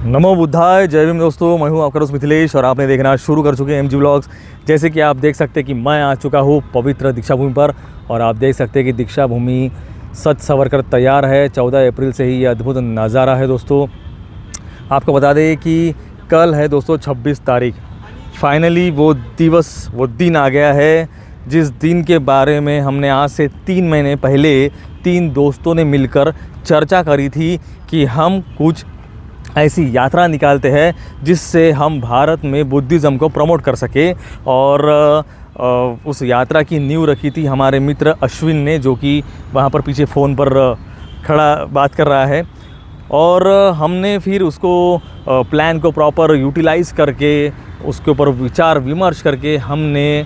नमो बुद्धाय, जय भीम दोस्तों। मैं हूं आपका दोस्त मिथिलेश और आपने देखना शुरू कर चुके हैं MG व्लॉग्स। जैसे कि आप देख सकते हैं कि मैं आ चुका हूं पवित्र दीक्षा भूमि पर और आप देख सकते हैं कि दीक्षा भूमि सज संवर कर तैयार है। 14 अप्रैल से ही ये अद्भुत नज़ारा है दोस्तों। आपको बता दें कि कल है दोस्तों 26 तारीख। फाइनली वो दिन आ गया है जिस दिन के बारे में हमने आज से 3 महीने पहले 3 दोस्तों ने मिलकर चर्चा करी थी कि हम कुछ ऐसी यात्रा निकालते हैं जिससे हम भारत में बुद्धिज़्म को प्रमोट कर सके। और उस यात्रा की नींव रखी थी हमारे मित्र अश्विन ने, जो कि वहाँ पर पीछे फ़ोन पर खड़ा बात कर रहा है। और हमने फिर उसको प्लान को प्रॉपर यूटिलाइज़ करके उसके ऊपर विचार विमर्श करके हमने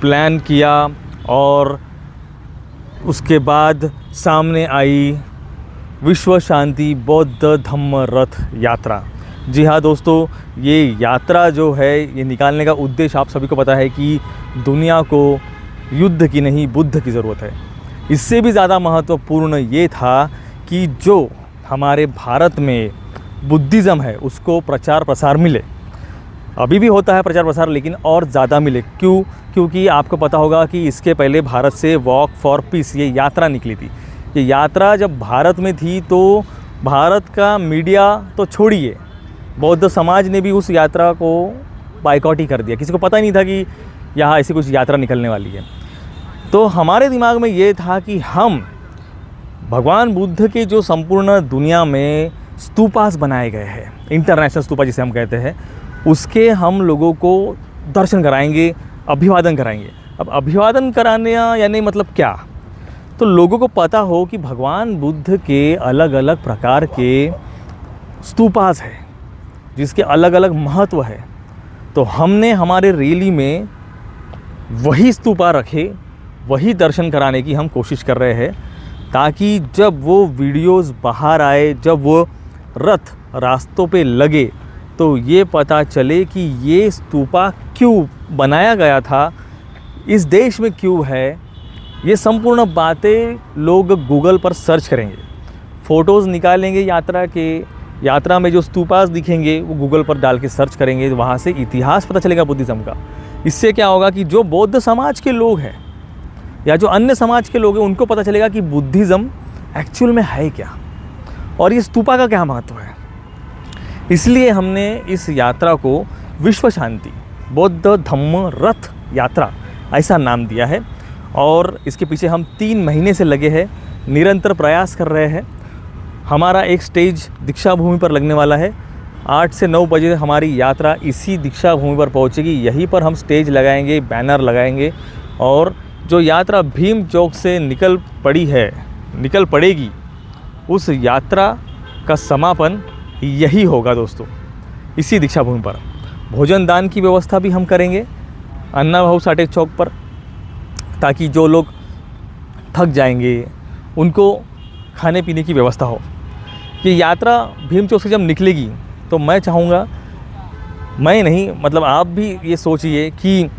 प्लान किया और उसके बाद सामने आई विश्व शांति बौद्ध धम्म रथ यात्रा। जी हाँ दोस्तों, ये यात्रा जो है ये निकालने का उद्देश्य आप सभी को पता है कि दुनिया को युद्ध की नहीं बुद्ध की ज़रूरत है। इससे भी ज़्यादा महत्वपूर्ण ये था कि जो हमारे भारत में बुद्धिज़्म है उसको प्रचार प्रसार मिले। अभी भी होता है प्रचार प्रसार, लेकिन और ज़्यादा मिले। क्योंकि आपको पता होगा कि इसके पहले भारत से वॉक फॉर पीस ये यात्रा निकली थी। ये यात्रा जब भारत में थी तो भारत का मीडिया तो छोड़िए, बौद्ध समाज ने भी उस यात्रा को बाइकआउट ही कर दिया। किसी को पता ही नहीं था कि यहाँ ऐसी कुछ यात्रा निकलने वाली है। तो हमारे दिमाग में ये था कि हम भगवान बुद्ध के जो संपूर्ण दुनिया में स्तूपास बनाए गए हैं, इंटरनेशनल स्तूपा जिसे हम कहते हैं, उसके हम लोगों को दर्शन कराएंगे, अभिवादन कराएंगे। अब अभिवादन कराने यानी मतलब क्या, तो लोगों को पता हो कि भगवान बुद्ध के अलग अलग प्रकार के स्तूपास हैं जिसके अलग अलग महत्व है। तो हमने हमारे रैली में वही स्तूपा रखे, वही दर्शन कराने की हम कोशिश कर रहे हैं, ताकि जब वो वीडियोस बाहर आए, जब वो रथ रास्तों पे लगे, तो ये पता चले कि ये स्तूपा क्यों बनाया गया था, इस देश में क्यों है। ये संपूर्ण बातें लोग गूगल पर सर्च करेंगे, फ़ोटोज़ निकालेंगे यात्रा में जो स्तूपास दिखेंगे वो गूगल पर डाल के सर्च करेंगे, वहाँ से इतिहास पता चलेगा बुद्धिज़्म का। इससे क्या होगा कि जो बौद्ध समाज के लोग हैं या जो अन्य समाज के लोग हैं उनको पता चलेगा कि बुद्धिज़्म एक्चुअल में है क्या और ये स्तूपा का क्या महत्व है। इसलिए हमने इस यात्रा को विश्व शांति बौद्ध धम्म रथ यात्रा ऐसा नाम दिया है। और इसके पीछे हम 3 महीने से लगे हैं, निरंतर प्रयास कर रहे हैं। हमारा एक स्टेज दीक्षा भूमि पर लगने वाला है। 8 से 9 बजे हमारी यात्रा इसी दीक्षा भूमि पर पहुंचेगी। यहीं पर हम स्टेज लगाएंगे, बैनर लगाएंगे और जो यात्रा भीम चौक से निकल पड़ेगी, उस यात्रा का समापन यही होगा दोस्तों, इसी दीक्षा भूमि पर। भोजन दान की व्यवस्था भी हम करेंगे अन्ना भाऊ साठे चौक पर, ताकि जो लोग थक जाएंगे उनको खाने पीने की व्यवस्था हो। ये यात्रा भीम चौक से जब निकलेगी तो मैं चाहूँगा, मैं नहीं मतलब आप भी ये सोचिए कि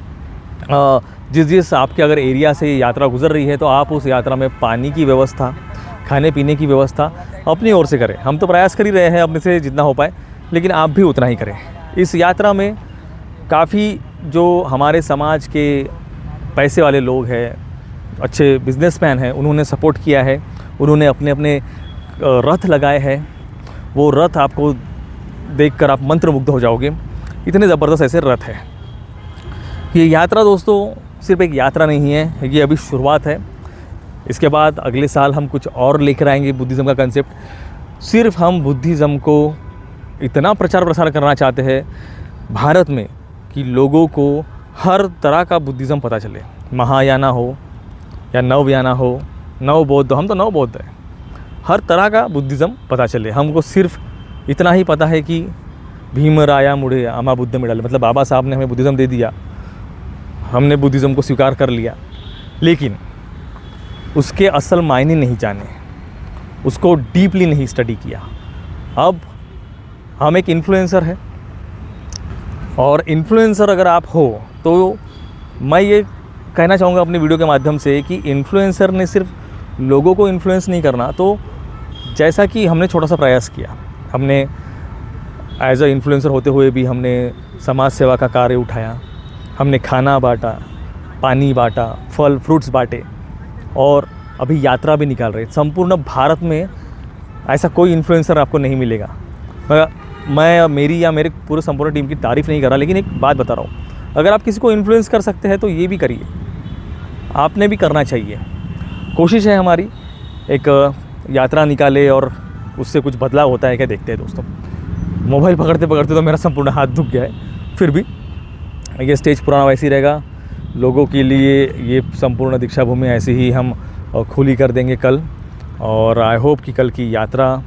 जिस आपके अगर एरिया से यात्रा गुजर रही है तो आप उस यात्रा में पानी की व्यवस्था, खाने पीने की व्यवस्था अपनी ओर से करें। हम तो प्रयास कर ही रहे हैं अपने से जितना हो पाए, लेकिन आप भी उतना ही करें। इस यात्रा में काफ़ी जो हमारे समाज के पैसे वाले लोग हैं, अच्छे बिजनेसमैन हैं, उन्होंने सपोर्ट किया है। उन्होंने अपने अपने रथ लगाए हैं। वो रथ आपको देखकर आप मंत्रमुग्ध हो जाओगे, इतने ज़बरदस्त ऐसे रथ है। ये यात्रा दोस्तों सिर्फ एक यात्रा नहीं है, ये अभी शुरुआत है। इसके बाद अगले साल हम कुछ और लेकर आएंगे बुद्धिज़्म का कंसेप्ट। सिर्फ हम बुद्धिज़्म को इतना प्रचार प्रसार करना चाहते हैं भारत में कि लोगों को हर तरह का बुद्धिज़्म पता चले। महायाना हो या नवयाना हो, नव बौद्ध, हम तो नव बौद्ध हैं, हर तरह का बुद्धिज़्म पता चले। हमको सिर्फ इतना ही पता है कि भीम राया मुड़े आमा बुद्ध मिड़ाले, मतलब बाबा साहब ने हमें बुद्धिज़्म दे दिया, हमने बुद्धिज़्म को स्वीकार कर लिया, लेकिन उसके असल मायने नहीं जाने, उसको डीपली नहीं स्टडी किया। अब हम एक इन्फ्लुएंसर है और इन्फ्लुएंसर अगर आप हो तो मैं ये कहना चाहूँगा अपने वीडियो के माध्यम से कि इन्फ्लुएंसर ने सिर्फ लोगों को इन्फ्लुएंस नहीं करना। तो जैसा कि हमने छोटा सा प्रयास किया, हमने एज अ इन्फ्लुएंसर होते हुए भी हमने समाज सेवा का कार्य उठाया, हमने खाना बांटा, पानी बांटा, फल फ्रूट्स बांटे और अभी यात्रा भी निकाल रहे। संपूर्ण भारत में ऐसा कोई इन्फ्लुएंसर आपको नहीं मिलेगा। मैं मेरी या मेरे पूरे संपूर्ण टीम की तारीफ़ नहीं कर रहा, लेकिन एक बात बता रहा हूँ, अगर आप किसी को इन्फ्लुएंस कर सकते हैं तो ये भी करिए, आपने भी करना चाहिए। कोशिश है हमारी एक यात्रा निकाले और उससे कुछ बदलाव होता है क्या, देखते हैं दोस्तों। मोबाइल पकड़ते पकड़ते तो मेरा संपूर्ण हाथ दुख गया है, फिर भी ये स्टेज पुराना वैसे ही रहेगा। लोगों के लिए ये संपूर्ण दीक्षा भूमि ऐसी ही हम खुली कर देंगे कल, और आई होप कि कल की यात्रा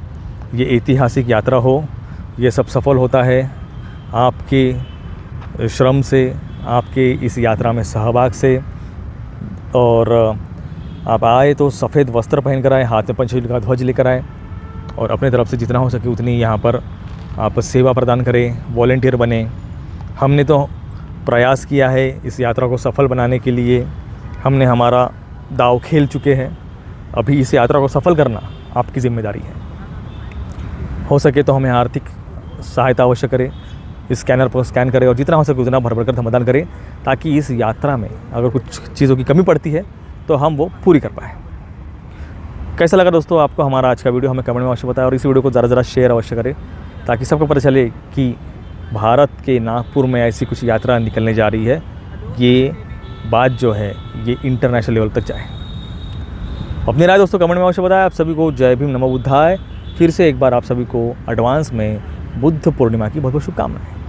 ये ऐतिहासिक यात्रा हो, ये सब सफल होता है आपके श्रम से, आपके इस यात्रा में सहभाग से। और आप आए तो सफ़ेद वस्त्र पहन कर आए, हाथ में पंचशील का ध्वज लेकर आए और अपने तरफ से जितना हो सके उतनी यहाँ पर आप सेवा प्रदान करें, वॉलंटियर बने। हमने तो प्रयास किया है इस यात्रा को सफल बनाने के लिए, हमने हमारा दाव खेल चुके हैं। अभी इस यात्रा को सफल करना आपकी ज़िम्मेदारी है। हो सके तो हमें आर्थिक सहायता अवश्य करें, स्कैनर पर स्कैन करें और जितना हो सके उतना भर कर मतदान करें, ताकि इस यात्रा में अगर कुछ चीज़ों की कमी पड़ती है तो हम वो पूरी कर पाएँ। कैसा लगा दोस्तों आपको हमारा आज का वीडियो, हमें कमेंट में अवश्य बताएं और इस वीडियो को ज़रा शेयर अवश्य करें, ताकि सबको पता चले कि भारत के नागपुर में ऐसी कुछ यात्रा निकलने जा रही है। ये बात जो है ये इंटरनेशनल लेवल तक जाए। अपनी राय दोस्तों कमेंट में अवश्य बताएं। आप सभी को जय भीम, नमो बुद्धाय। फिर से एक बार आप सभी को एडवांस में बुद्ध पूर्णिमा की बहुत बहुत शुभकामनाएं।